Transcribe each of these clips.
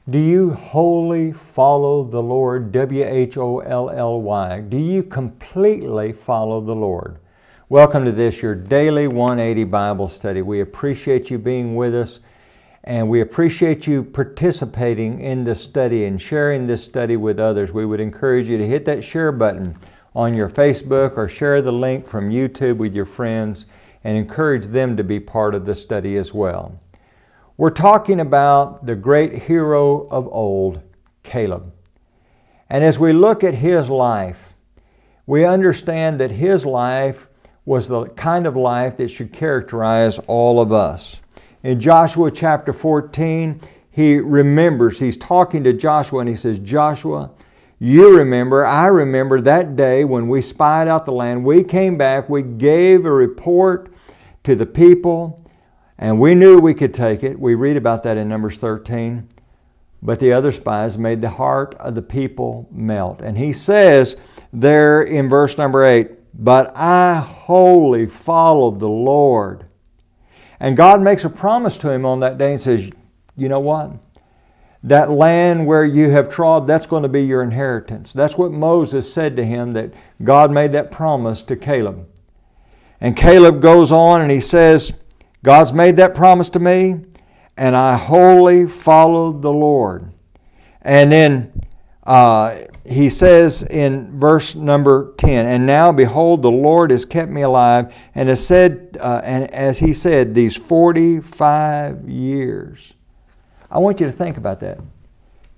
Do you wholly follow the Lord? W-H-O-L-L-Y. Do you completely follow the Lord? Welcome to this, your daily 180 Bible study. We appreciate you being with us, and we appreciate you participating in this study and sharing this study with others. We would encourage you to hit that share button on your Facebook or share the link from YouTube with your friends and encourage them to be part of the study as well. We're talking about the great hero of old, Caleb. And as we look at his life, we understand that his life was the kind of life that should characterize all of us. In Joshua chapter 14, he remembers, he's talking to Joshua and he says, Joshua, you remember, I remember that day when we spied out the land. We came back, we gave a report to the people, and we knew we could take it. We read about that in Numbers 13. But the other spies made the heart of the people melt. And he says there in verse number 8, but I wholly followed the Lord. And God makes a promise to him on that day and says, you know what? That land where you have trod, that's going to be your inheritance. That's what Moses said to him, that God made that promise to Caleb. And Caleb goes on and he says, God's made that promise to me, and I wholly followed the Lord. And then he says in verse number 10, and now behold, the Lord has kept me alive, and has said, and as he said, these 45 years. I want you to think about that.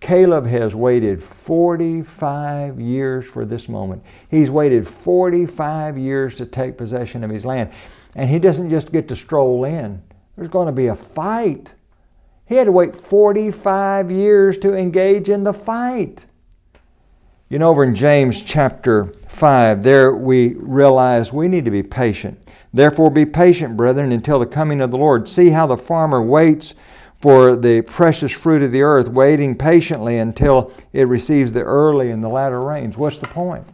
Caleb has waited 45 years for this moment. He's waited 45 years to take possession of his land. And he doesn't just get to stroll in. There's going to be a fight. He had to wait 45 years to engage in the fight. You know, over in James chapter 5, there we realize we need to be patient. Therefore be patient, brethren, until the coming of the Lord. See how the farmer waits for the precious fruit of the earth, waiting patiently until it receives the early and the latter rains. What's the point?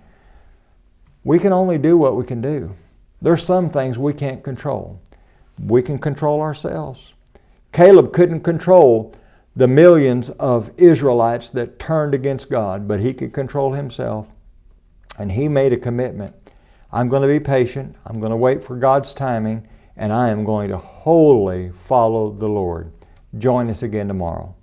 We can only do what we can do. There's some things we can't control. We can control ourselves. Caleb couldn't control the millions of Israelites that turned against God, but he could control himself. And he made a commitment. I'm going to be patient. I'm going to wait for God's timing, and I am going to wholly follow the Lord. Join us again tomorrow.